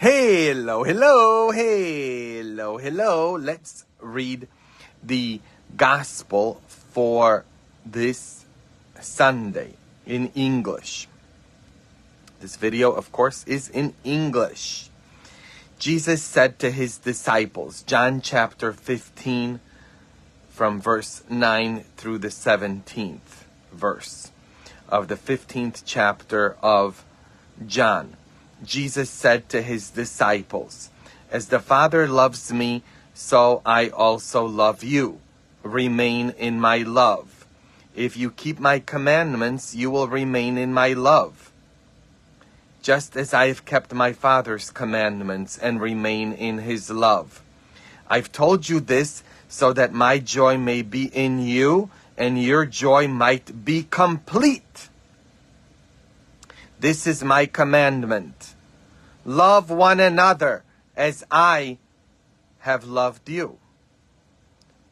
Hello, hello, hello, hello. Let's read the gospel for this Sunday in English. This video, of course, is in English. Jesus said to his disciples, John chapter 15, from verse 9 through the 17th verse of the 15th chapter of John. Jesus said to his disciples, "As the Father loves me, so I also love you. Remain in my love. If you keep my commandments, you will remain in my love. Just as I have kept my Father's commandments and remain in his love. I've told you this so that my joy may be in you and your joy might be complete. This is my commandment. Love one another as I have loved you.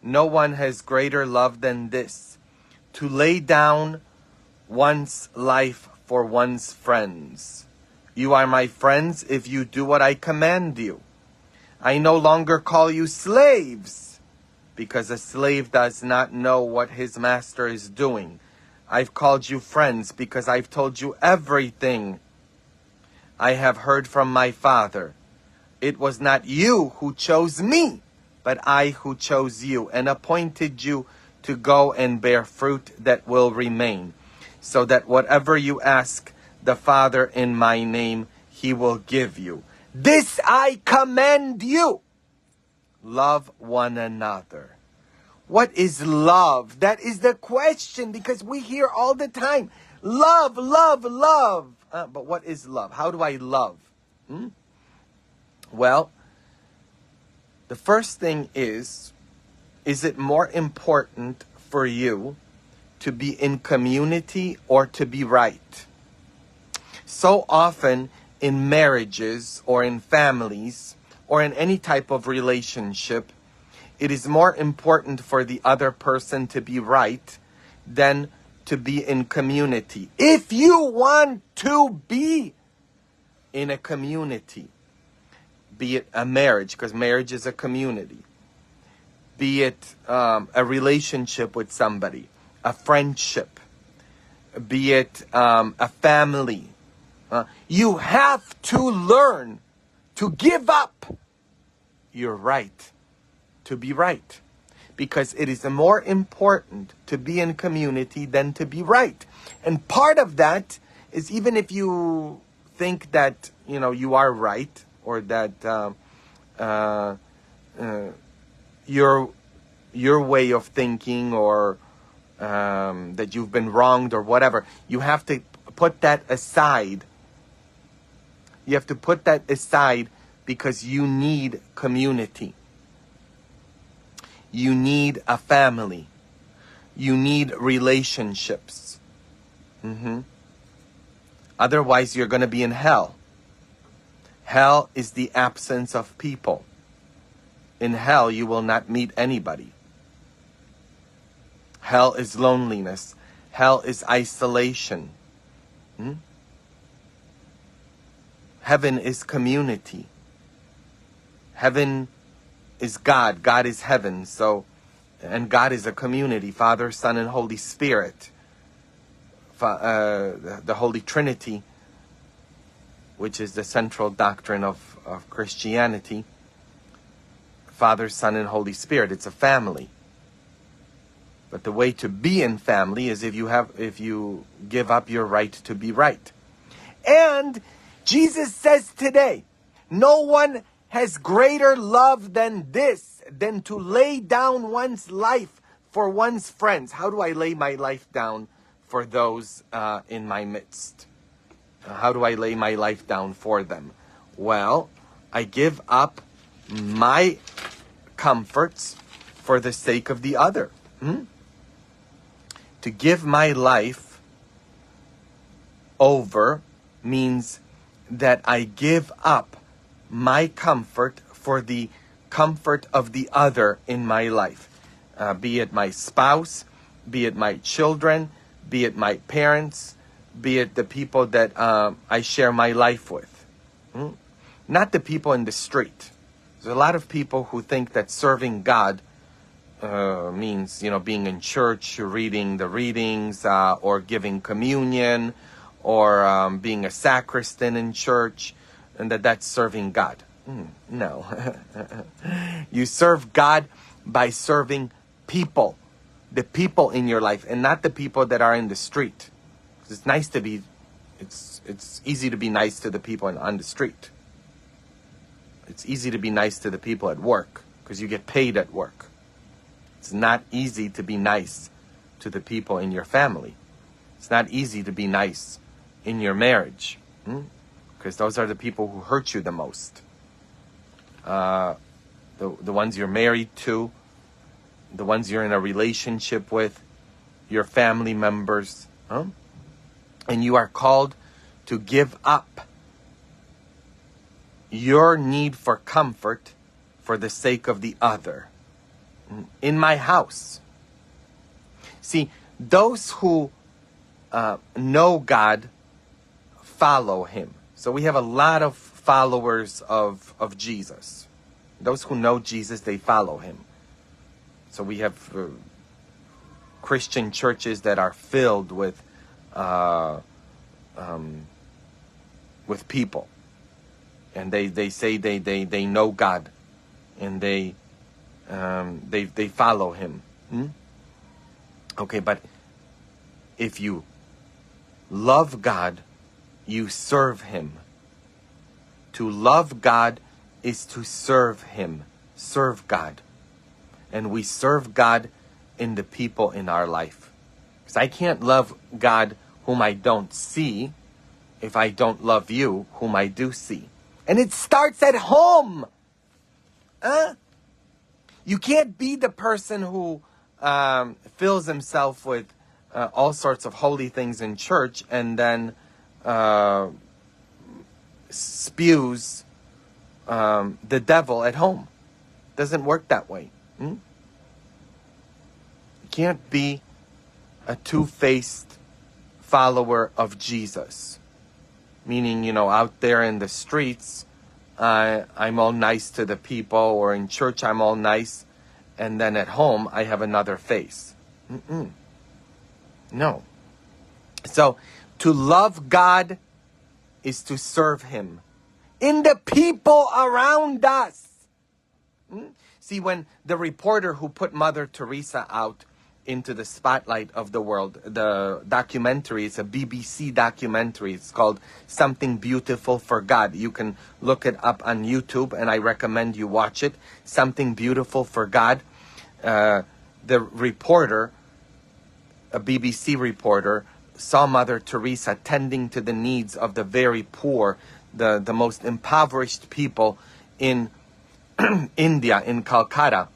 No one has greater love than this, to lay down one's life for one's friends. You are my friends if you do what I command you. I no longer call you slaves, because a slave does not know what his master is doing. I've called you friends because I've told you everything I have heard from my Father. It was not you who chose me, but I who chose you and appointed you to go and bear fruit that will remain, so that whatever you ask the Father in my name, he will give you. This I command you. Love one another." What is love? That is the question, because we hear all the time, love, love, love. But what is love? How do I love? Well, the first thing is it more important for you to be in community or to be right? So often in marriages or in families or in any type of relationship, it is more important for the other person to be right than to be in community. If you want to be in a community, be it a marriage, because marriage is a community, be it a relationship with somebody, a friendship, be it a family, you have to learn to give up your right to be right. Because it is more important to be in community than to be right. And part of that is, even if you think that, you are right, or that your way of thinking, or that you've been wronged or whatever, you have to put that aside. You have to put that aside because you need community. You need a family. You need relationships. Otherwise, you're going to be in hell. Hell is the absence of people. In hell, you will not meet anybody. Hell is loneliness. Hell is isolation. Heaven is community. Heaven is God. God is heaven. And God is a community. Father, Son, and Holy Spirit. The Holy Trinity, which is the central doctrine of Christianity. Father, Son, and Holy Spirit. It's a family. But the way to be in family is if you give up your right to be right. And Jesus says today, no one has greater love than this, than to lay down one's life for one's friends. How do I lay my life down for those in my midst? How do I lay my life down for them? Well, I give up my comforts for the sake of the other. To give my life over means that I give up my comfort for the comfort of the other in my life. Be it my spouse, be it my children, be it my parents, be it the people that I share my life with. not the people in the street. There's a lot of people who think that serving God means, being in church, reading the readings, or giving communion, or being a sacristan in church, and that's serving God. No. You serve God by serving people, the people in your life, and not the people that are in the street. It's nice to be, it's easy to be nice to the people on the street. It's easy to be nice to the people at work because you get paid at work. It's not easy to be nice to the people in your family. It's not easy to be nice in your marriage, because those are the people who hurt you the most. The ones you're married to, the ones you're in a relationship with, your family members. And you are called to give up your need for comfort for the sake of the other. In my house. See, those who know God follow him. So we have a lot of followers of Jesus. Those who know Jesus, they follow him. So we have Christian churches that are filled with people. And they say they know God. And they follow him. Okay, but if you love God, you serve him. To love God is to serve him. Serve God. And we serve God in the people in our life. Because I can't love God whom I don't see if I don't love you whom I do see. And it starts at home. You can't be the person who fills himself with all sorts of holy things in church and then spews the devil at home. Doesn't work that way. You can't be a two-faced follower of Jesus. Meaning, out there in the streets, I'm all nice to the people, or in church I'm all nice, and then at home I have another face. No. So, to love God is to serve him in the people around us. See, when the reporter who put Mother Teresa out into the spotlight of the world, the documentary, it's a BBC documentary, it's called Something Beautiful for God. You can look it up on YouTube, and I recommend you watch it. Something Beautiful for God. The reporter, a BBC reporter, saw Mother Teresa tending to the needs of the very poor, the most impoverished people in India, in Calcutta.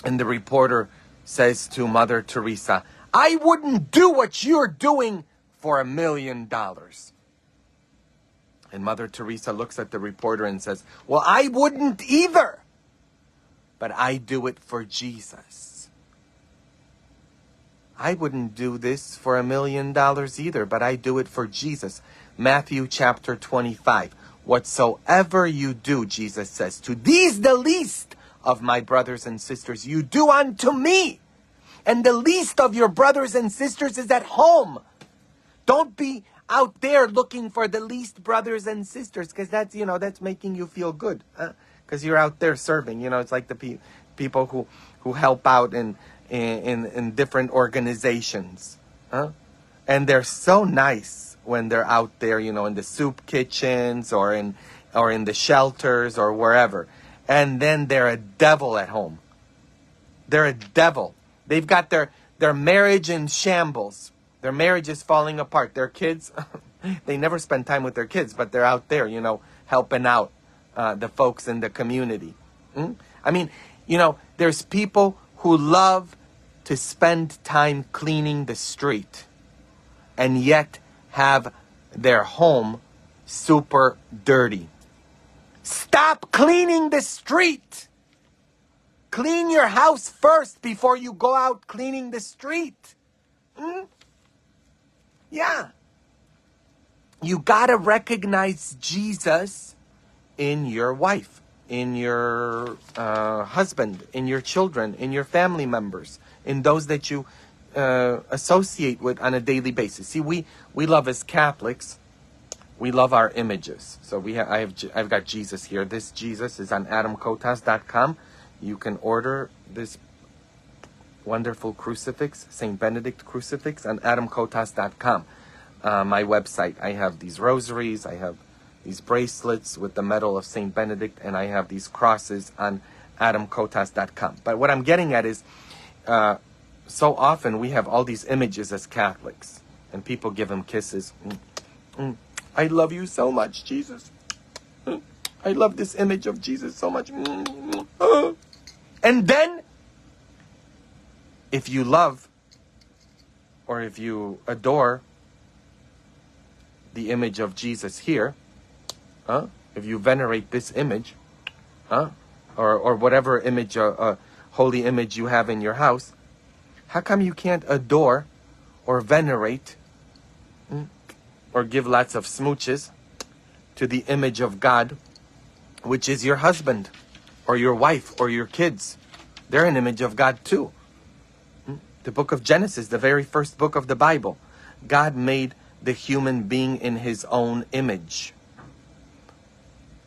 And the reporter says to Mother Teresa, I wouldn't do what you're doing for $1 million. And Mother Teresa looks at the reporter and says, well, I wouldn't either, but I do it for Jesus. I wouldn't do this for $1 million either, but I do it for Jesus. Matthew chapter 25. Whatsoever you do, Jesus says, to these the least of my brothers and sisters, you do unto me. And the least of your brothers and sisters is at home. Don't be out there looking for the least brothers and sisters, because that's, that's making you feel good. Because you're out there serving. It's like the people who help out in different organizations. And they're so nice when they're out there, in the soup kitchens or in the shelters or wherever. And then they're a devil at home. They're a devil. They've got their marriage in shambles. Their marriage is falling apart. Their kids, they never spend time with their kids, but they're out there, helping out the folks in the community. I mean, there's people who love to spend time cleaning the street and yet have their home super dirty. Stop cleaning the street. Clean your house first before you go out cleaning the street. Yeah. You gotta recognize Jesus in your wife, in your husband, in your children, in your family members, in those that you associate with on a daily basis. See, we love as Catholics, we love our images. So I've got Jesus here. This Jesus is on adamkotas.com. You can order this wonderful crucifix, St. Benedict crucifix, on adamkotas.com. My website. I have these rosaries, I have these bracelets with the medal of St. Benedict, and I have these crosses on adamkotas.com. But what I'm getting at is, so often we have all these images as Catholics, and people give him kisses. I love you so much, Jesus. I love this image of Jesus so much. And then, if you love, or if you adore the image of Jesus here, if you venerate this image, or whatever image, holy image you have in your house, how come you can't adore or venerate or give lots of smooches to the image of God, which is your husband or your wife or your kids? They're an image of God too. The book of Genesis, the very first book of the Bible, God made the human being in his own image.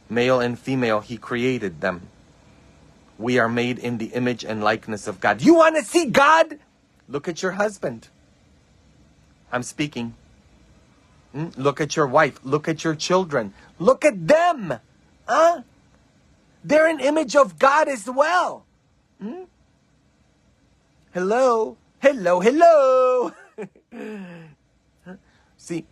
Male and female, he created them. We are made in the image and likeness of God. You want to see God? Look at your husband. I'm speaking. Look at your wife. Look at your children. Look at them. They're an image of God as well. Hello. Hello, hello. See,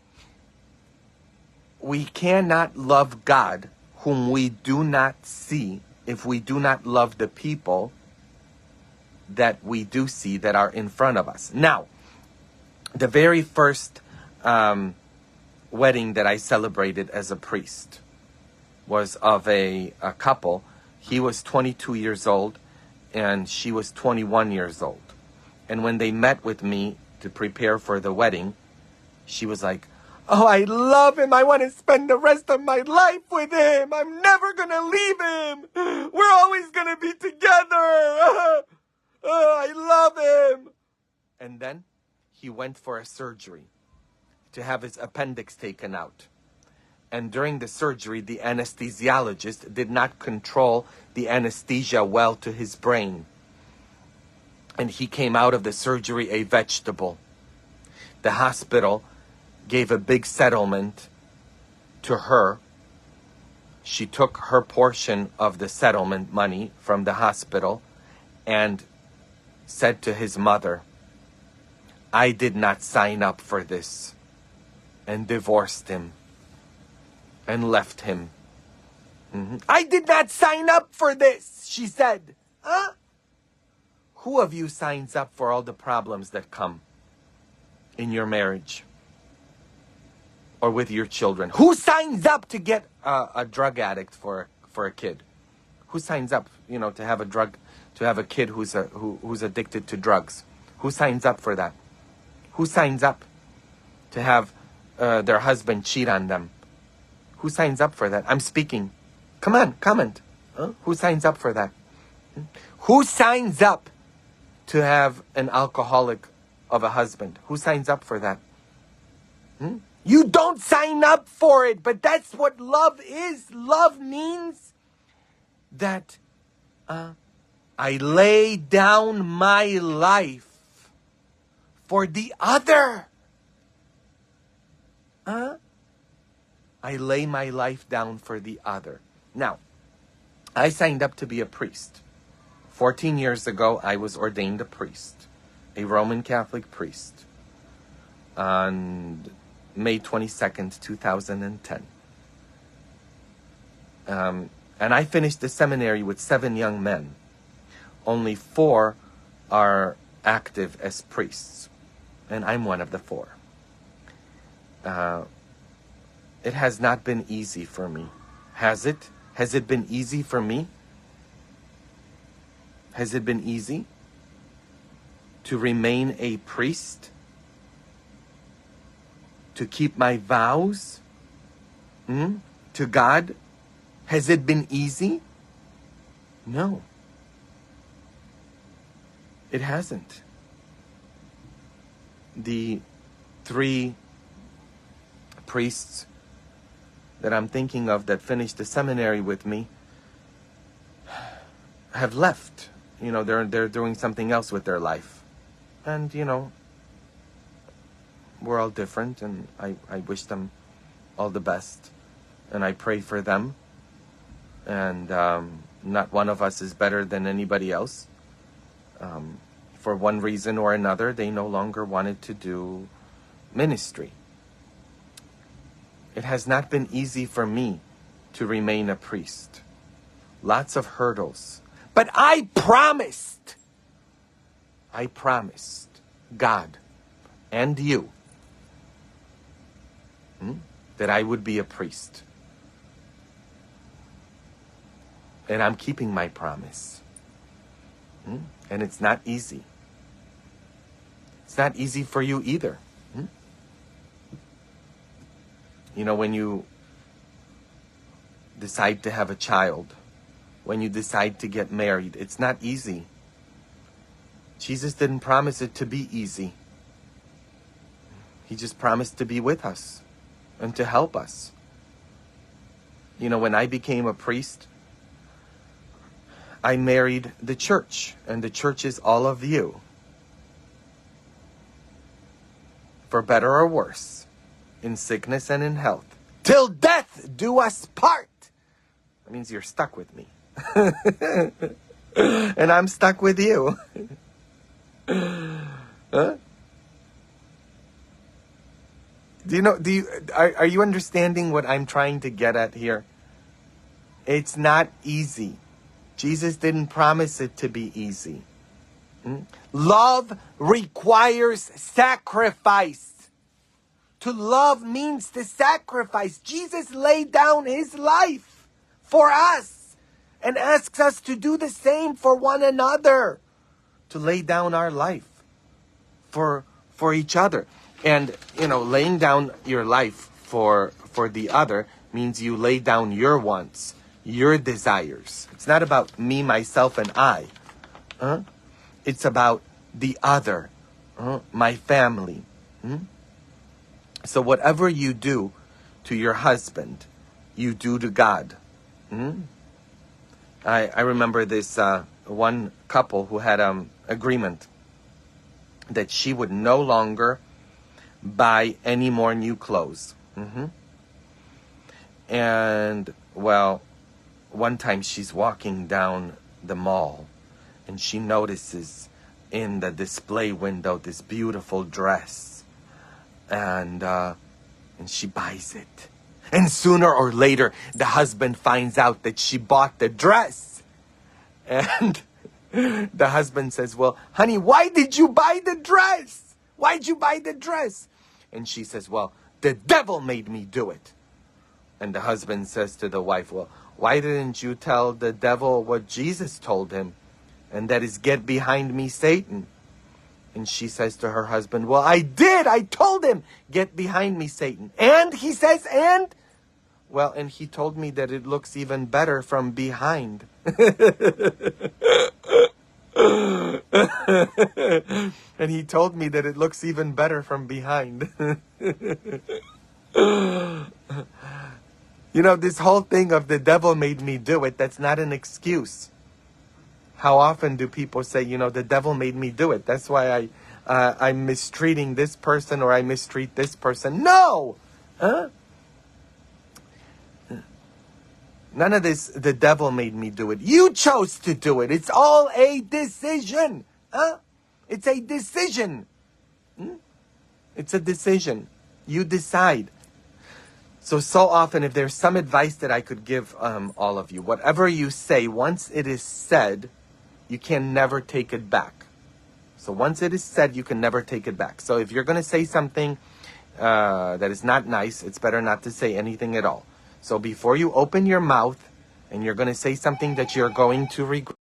we cannot love God whom we do not see if we do not love the people that we do see that are in front of us. Now, the very first wedding that I celebrated as a priest was of a couple. He was 22 years old and she was 21 years old. And when they met with me to prepare for the wedding, she was like, oh, I love him. I want to spend the rest of my life with him. I'm never going to leave him. We're always going to be together. I love him. And then he went for a surgery to have his appendix taken out. And during the surgery, the anesthesiologist did not control the anesthesia well to his brain. And he came out of the surgery a vegetable. The hospital gave a big settlement to her. She took her portion of the settlement money from the hospital and said to his mother, I did not sign up for this, and divorced him and left him. I did not sign up for this, she said. Who of you signs up for all the problems that come in your marriage or with your children? Who signs up to get a drug addict for a kid? Who signs up, to have a kid who's addicted to drugs? Who signs up for that? Who signs up to have their husband cheat on them? Who signs up for that? I'm speaking. Come on, comment. Who signs up for that? Who signs up to have an alcoholic of a husband? Who signs up for that? You don't sign up for it, but that's what love is. Love means that I lay down my life for the other. I lay my life down for the other. Now, I signed up to be a priest. 14 years ago, I was ordained a priest, a Roman Catholic priest, on May 22nd, 2010. And I finished the seminary with 7 young men. Only 4 are active as priests, and I'm one of the 4. It has not been easy for me. Has it? Has it been easy for me? Has it been easy to remain a priest? To keep my vows to God? Has it been easy? No. It hasn't. The 3 priests that I'm thinking of that finished the seminary with me have left. You know, they're doing something else with their life. And, you know, we're all different, and I wish them all the best. And I pray for them. And not one of us is better than anybody else. For one reason or another, they no longer wanted to do ministry. It has not been easy for me to remain a priest. Lots of hurdles. But I promised God and you that I would be a priest. And I'm keeping my promise. And it's not easy. It's not easy for you either. You know, when you decide to have a child, when you decide to get married, it's not easy. Jesus didn't promise it to be easy. He just promised to be with us and to help us. You know, when I became a priest, I married the church, and the church is all of you. For better or worse, in sickness and in health, till death do us part. That means you're stuck with me. And I'm stuck with you. Huh? Are you understanding what I'm trying to get at here? It's not easy. Jesus didn't promise it to be easy. Love requires sacrifice. To love means to sacrifice. Jesus laid down his life for us and asks us to do the same for one another. To lay down our life for each other. And, you know, laying down your life for the other means you lay down your wants, your desires. It's not about me, myself, and I. It's about the other, my family. So whatever you do to your husband, you do to God. I remember this one couple who had agreement that she would no longer buy any more new clothes. And, well, one time she's walking down the mall and she notices in the display window this beautiful dress. And she buys it. And sooner or later, the husband finds out that she bought the dress. And the husband says, well, honey, why did you buy the dress? Why'd you buy the dress? And she says, well, the devil made me do it. And the husband says to the wife, well, why didn't you tell the devil what Jesus told him? And that is, get behind me, Satan. And she says to her husband, well, I did. I told him, get behind me, Satan. And he says, and? Well, and he told me that it looks even better from behind. And he told me that it looks even better from behind. You know, this whole thing of the devil made me do it, that's not an excuse. How often do people say, you know, the devil made me do it. That's why I'm mistreating this person or I mistreat this person. No! None of this, the devil made me do it. You chose to do it. It's all a decision. It's a decision. It's a decision. You decide. So often, if there's some advice that I could give all of you, whatever you say, once it is said, you can never take it back. So once it is said, you can never take it back. So if you're going to say something that is not nice, it's better not to say anything at all. So before you open your mouth and you're going to say something that you're going to regret,